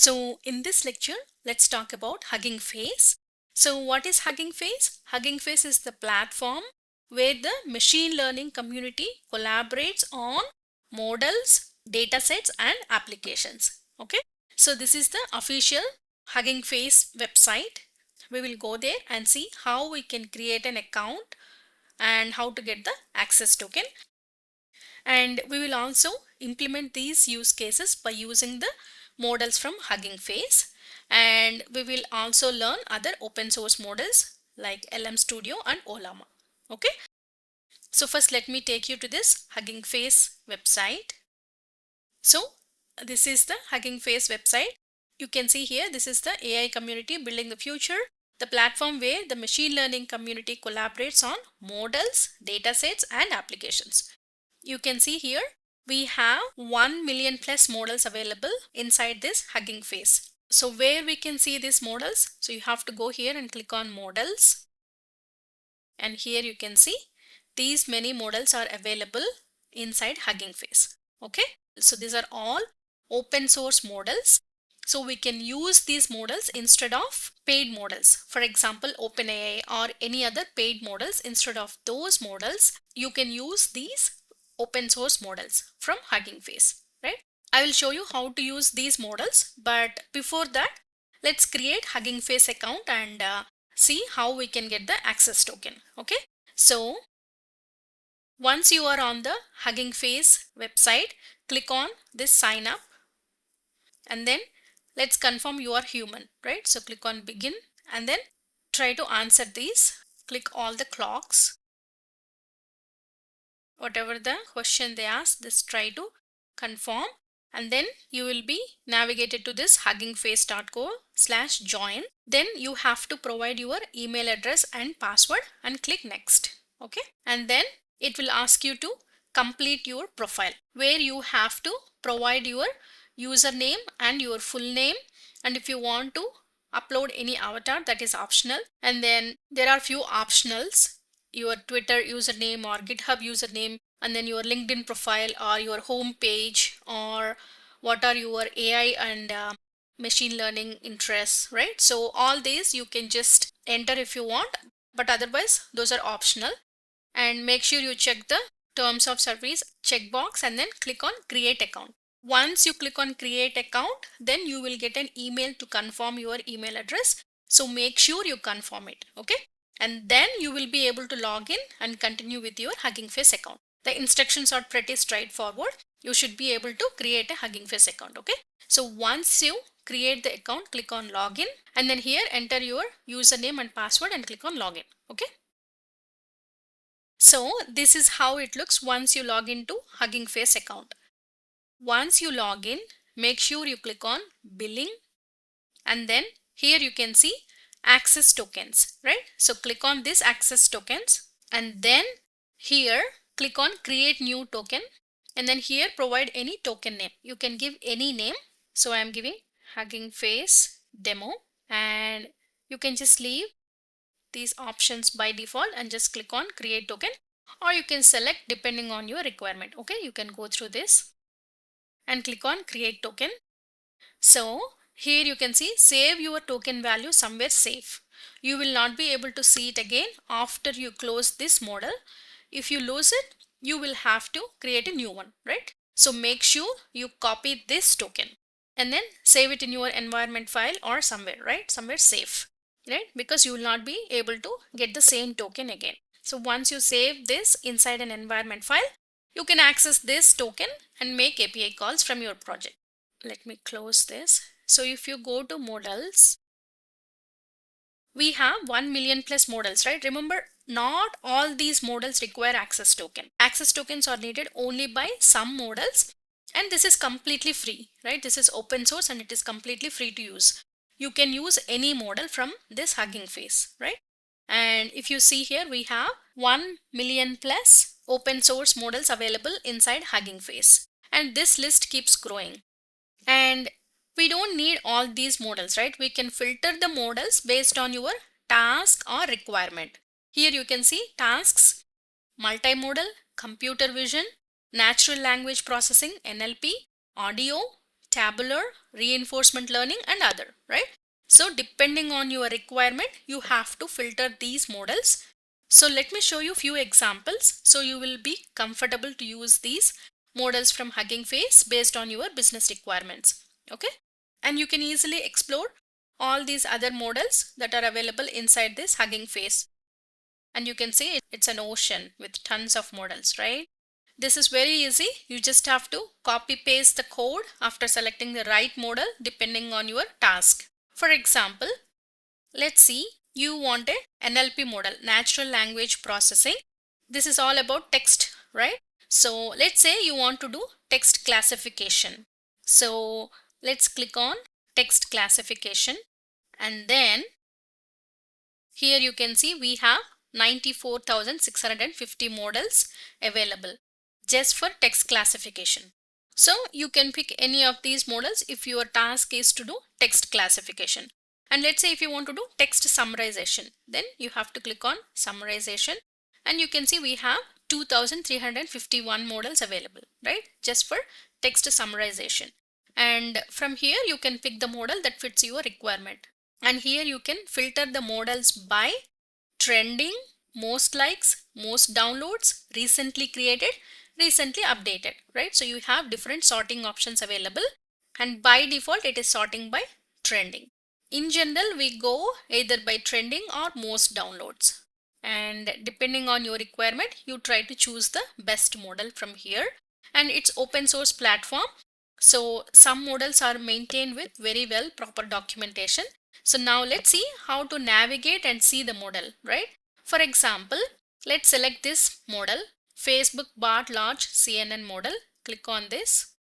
So in this lecture, let's talk about Hugging Face. So what is Hugging Face? Hugging Face is the platform where the machine learning community collaborates on models, datasets and applications. Okay. So this is the official Hugging Face website. We will go there and see how we can create an account and how to get the access token. And we will also implement these use cases by using the models from Hugging Face, and we will also learn other open source models like LM Studio and Olama. Okay, so first let me take you to this Hugging Face website. So this is the Hugging Face website. You can see here, this is the AI community building the future, the platform where the machine learning community collaborates on models, datasets and applications. You can see here we have 1 million plus models available inside this Hugging Face. So where we can see these models? So you have to go here and click on models, and here you can see these many models are available inside Hugging Face. Okay, so these are all open source models. So we can use these models instead of paid models. For example, OpenAI or any other paid models. Instead of those models, you can use these open source models from Hugging Face, right? I will show you how to use these models, but before that, let's create Hugging Face account and see how we can get the access token. Okay, so once you are on the Hugging Face website, click on this sign up, and then let's confirm you are human, right? So click on begin and then try to answer these. Click all the clocks. Whatever the question they ask, just try to confirm, and then you will be navigated to this huggingface.co/join. Then you have to provide your email address and password and click next. Okay, and then it will ask you to complete your profile, where you have to provide your username and your full name, and if you want to upload any avatar, that is optional. And then there are few optionals: your Twitter username or GitHub username, and then your LinkedIn profile or your home page, or what are your AI and machine learning interests, right? So all these you can just enter if you want, but otherwise those are optional. And make sure you check the terms of service checkbox and then click on create account. Once you click on create account, then you will get an email to confirm your email address. So make sure you confirm it. Okay, and then you will be able to log in and continue with your Hugging Face account. The instructions are pretty straightforward. You should be able to create a Hugging Face account. Okay, so once you create the account, click on login, and then here enter your username and password and click on login. Okay, so this is how it looks once you log into Hugging Face account. Once you log in, make sure you click on billing, and then here you can see access tokens, right? So click on this access tokens, and then here click on create new token, and then here provide any token name. You can give any name. So I am giving Hugging Face demo, and you can just leave these options by default and just click on create token, or you can select depending on your requirement. Okay, you can go through this and click on create token. So here you can see save your token value somewhere safe. You will not be able to see it again after you close this model. If you lose it, you will have to create a new one, right? So make sure you copy this token and then save it in your environment file or somewhere, right? Somewhere safe, right? Because you will not be able to get the same token again. So once you save this inside an environment file, you can access this token and make API calls from your project. Let me close this. So if you go to models, we have 1 million plus models, right? Remember, not all these models require access token. Access tokens are needed only by some models, and this is completely free, right? This is open source and it is completely free to use. You can use any model from this Hugging Face, right? And if you see here, we have 1 million plus open source models available inside Hugging Face, and this list keeps growing. And we don't need all these models, right? We can filter the models based on your task or requirement. Here you can see tasks, multimodal, computer vision, natural language processing, NLP, audio, tabular, reinforcement learning and other, right? So depending on your requirement, you have to filter these models. So let me show you few examples so you will be comfortable to use these models from Hugging Face based on your business requirements. Okay, and you can easily explore all these other models that are available inside this Hugging Face, and you can see it's an ocean with tons of models, right? This is very easy. You just have to copy paste the code after selecting the right model depending on your task. For example, let's see, you want a NLP model, natural language processing. This is all about text, right? So let's say you want to do text classification. So let's click on text classification, and then here you can see we have 94,650 models available just for text classification. So you can pick any of these models if your task is to do text classification. And let's say if you want to do text summarization, then you have to click on summarization, and you can see we have 2,351 models available, right? Just for text summarization. And from here you can pick the model that fits your requirement. And here you can filter the models by trending, most likes, most downloads, recently created, recently updated, right? So you have different sorting options available, and by default it is sorting by trending. In general, we go either by trending or most downloads, and depending on your requirement, you try to choose the best model from here. And it's open source platform, so some models are maintained with very well proper documentation. So now let's see how to navigate and see the model, right? For example, let's select this model, Facebook Bart Large CNN model. Click on this.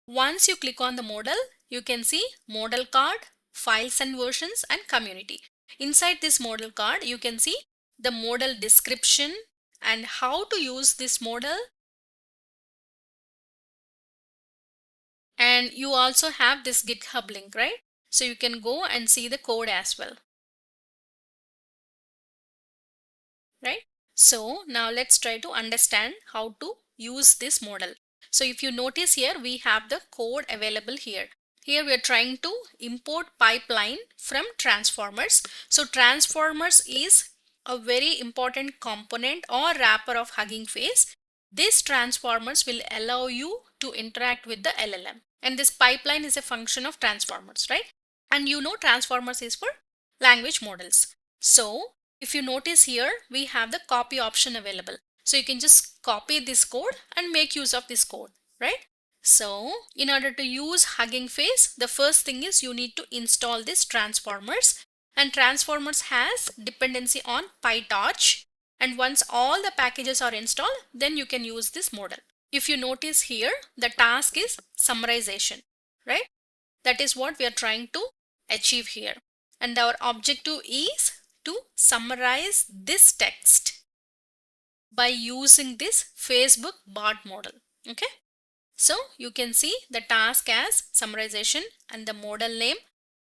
Once you click on the model, you can see model card, files and versions, and community. Inside this model card, you can see the model description and how to use this model. And you also have this GitHub link, right? So you can go and see the code as well, right? So now let's try to understand how to use this model. So if you notice here, we have the code available here. Here we are trying to import pipeline from transformers. So transformers is a very important component or wrapper of Hugging Face. This transformers will allow you to interact with the LLM. And this pipeline is a function of transformers, right? And you know transformers is for language models. So if you notice here, we have the copy option available. So you can just copy this code and make use of this code, right? So in order to use Hugging Face, the first thing is you need to install this transformers, and transformers has dependency on PyTorch. And once all the packages are installed, then you can use this model. If you notice here, the task is summarization, right? That is what we are trying to achieve here. And our objective is to summarize this text by using this Facebook Bart model. Okay. So you can see the task as summarization and the model name.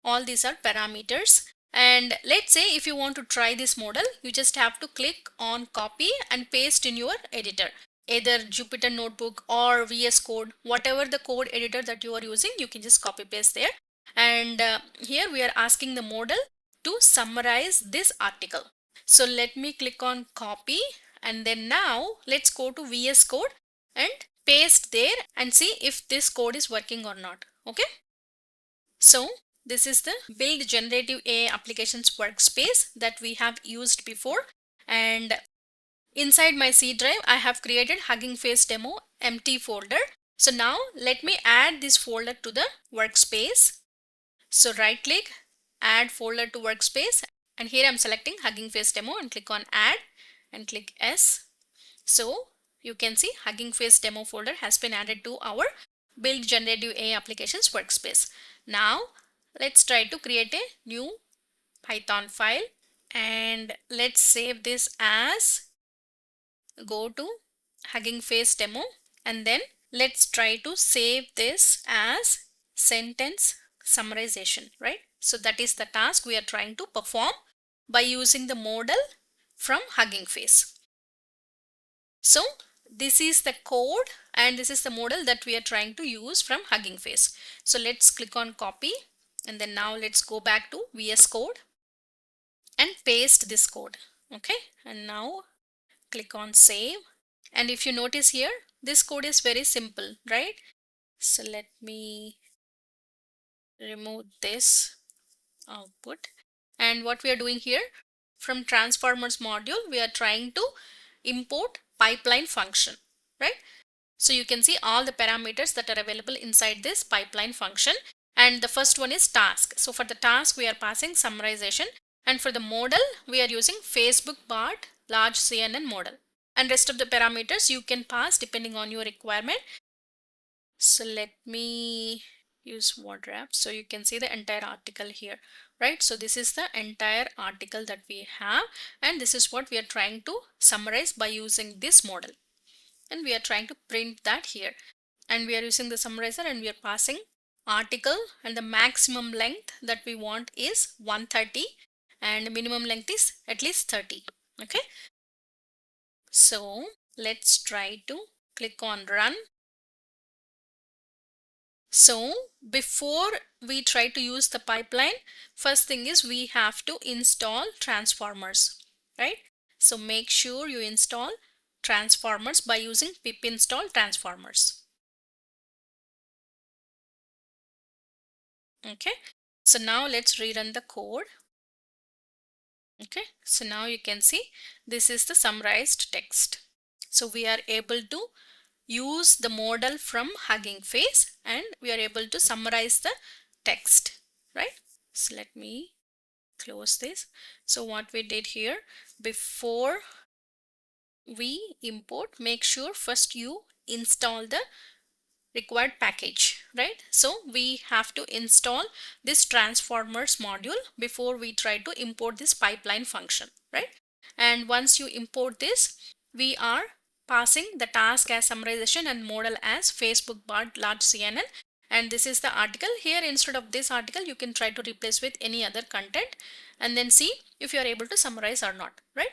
All these are parameters. And let's say if you want to try this model, you just have to click on copy and paste in your editor. Either Jupyter Notebook or VS Code, whatever the code editor that you are using, you can just copy paste there. And here we are asking the model to summarize this article. So let me click on copy, and then now let's go to VS Code and paste there and see if this code is working or not. Okay. So this is the Build Generative AI Applications workspace that we have used before, and inside my C drive I have created Hugging Face demo empty folder. So now let me add this folder to the workspace. So right click, add folder to workspace, and here I'm selecting Hugging Face demo and click on add and click S. So you can see Hugging Face demo folder has been added to our Build Generative AI Applications workspace. Now let's try to create a new Python file, and let's save this as, go to Hugging Face demo, and then let's try to save this as sentence summarization, right? So that is the task we are trying to perform by using the model from Hugging Face. So this is the code and this is the model that we are trying to use from Hugging Face. So let's click on copy, and then now let's go back to VS Code and paste this code. Okay, and now click on save. And if you notice here, this code is very simple, right? So let me remove this output. And what we are doing here, from transformers module, we are trying to import pipeline function, right? So you can see all the parameters that are available inside this pipeline function. And the first one is task. So for the task, we are passing summarization. And for the model, we are using Facebook BART large CNN model. And rest of the parameters you can pass depending on your requirement. So let me use word wrap so you can see the entire article here, right? So this is the entire article that we have, and this is what we are trying to summarize by using this model, and we are trying to print that here. And we are using the summarizer, and we are passing article, and the maximum length that we want is 130 and minimum length is at least 30. Okay, so let's try to click on run. So before we try to use the pipeline, first thing is we have to install transformers, right? So make sure you install transformers by using pip install transformers. Okay, so now let's rerun the code. Okay, so now you can see this is the summarized text. So we are able to use the model from Hugging Face and we are able to summarize the text, right? So let me close this. So what we did here, before we import, make sure first you install the required package, right? So we have to install this transformers module before we try to import this pipeline function, right? And once you import this, we are passing the task as summarization and model as Facebook BART large CNN. And this is the article. Here instead of this article, you can try to replace with any other content and then see if you are able to summarize or not, right?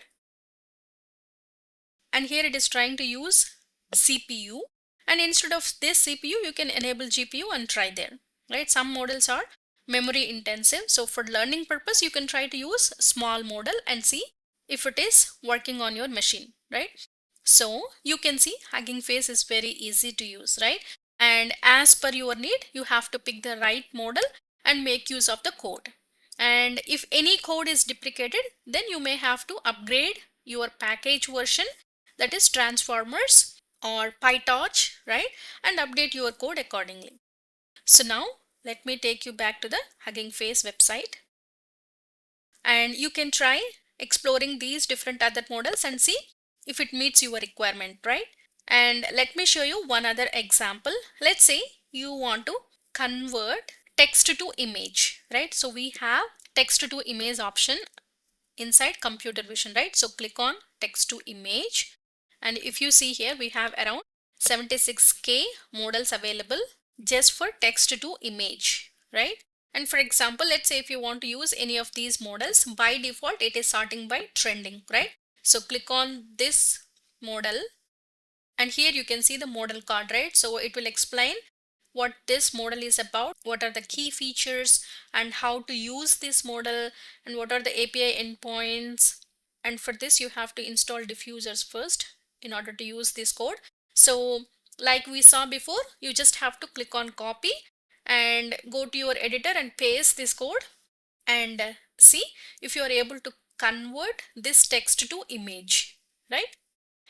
And here it is trying to use CPU, and instead of this CPU you can enable GPU and try there, right? Some models are memory intensive, so for learning purpose you can try to use small model and see if it is working on your machine, right? So you can see Hugging Face is very easy to use, right? And as per your need, you have to pick the right model and make use of the code. And if any code is deprecated, then you may have to upgrade your package version, that is transformers or PyTorch, right? And update your code accordingly. So now let me take you back to the Hugging Face website, and you can try exploring these different other models and see if it meets your requirement, right? And let me show you one other example. Let's say you want to convert text to image, right? So we have text to image option inside computer vision, right? So click on text to image, and if you see here we have around 76k models available just for text to image, right? And for example, let's say if you want to use any of these models, by default it is sorting by trending, right? So click on this model, and here you can see the model card, right? So it will explain what this model is about, what are the key features and how to use this model, and what are the API endpoints. And for this you have to install diffusers first in order to use this code. So like we saw before, you just have to click on copy and go to your editor and paste this code and see if you are able to convert this text to image, right?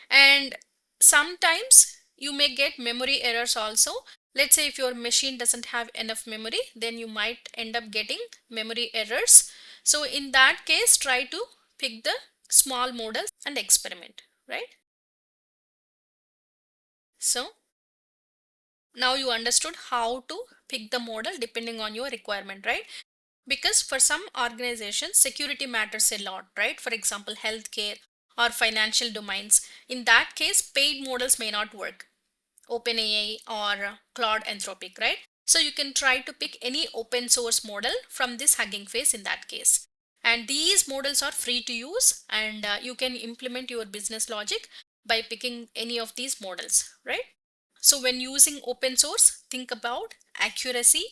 And sometimes you may get memory errors also. Let's say if your machine doesn't have enough memory, then you might end up getting memory errors. So in that case, try to pick the small models and experiment, right? So now you understood how to pick the model depending on your requirement, right? Because for some organizations, security matters a lot, right? For example, healthcare or financial domains. In that case, paid models may not work. OpenAI or Claude Anthropic, right? So you can try to pick any open source model from this Hugging Face in that case. And these models are free to use, and you can implement your business logic by picking any of these models, right? So when using open source, think about accuracy,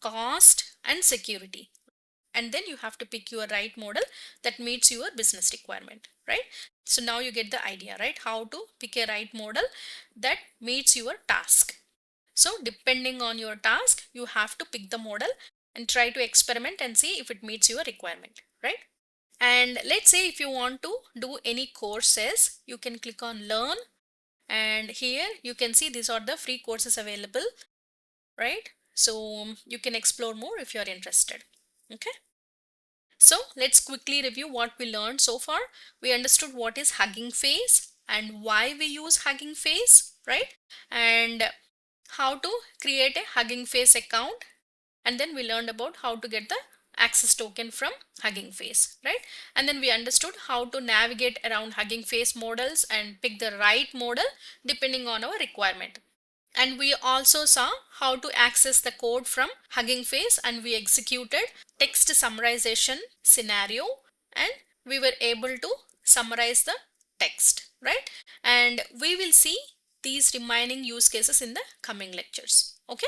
cost, and security. And then you have to pick your right model that meets your business requirement, right? So now you get the idea, right? How to pick a right model that meets your task. So depending on your task, you have to pick the model and try to experiment and see if it meets your requirement, right? And let's say if you want to do any courses, you can click on learn, and here you can see these are the free courses available, right? So you can explore more if you are interested. Okay. So let's quickly review what we learned so far. We understood what is Hugging Face and why we use Hugging Face, right? And how to create a Hugging Face account. And then we learned about how to get the access token from Hugging Face, right? And then we understood how to navigate around Hugging Face models and pick the right model depending on our requirement. And we also saw how to access the code from Hugging Face, and we executed text summarization scenario, and we were able to summarize the text, right? And we will see these remaining use cases in the coming lectures. Okay.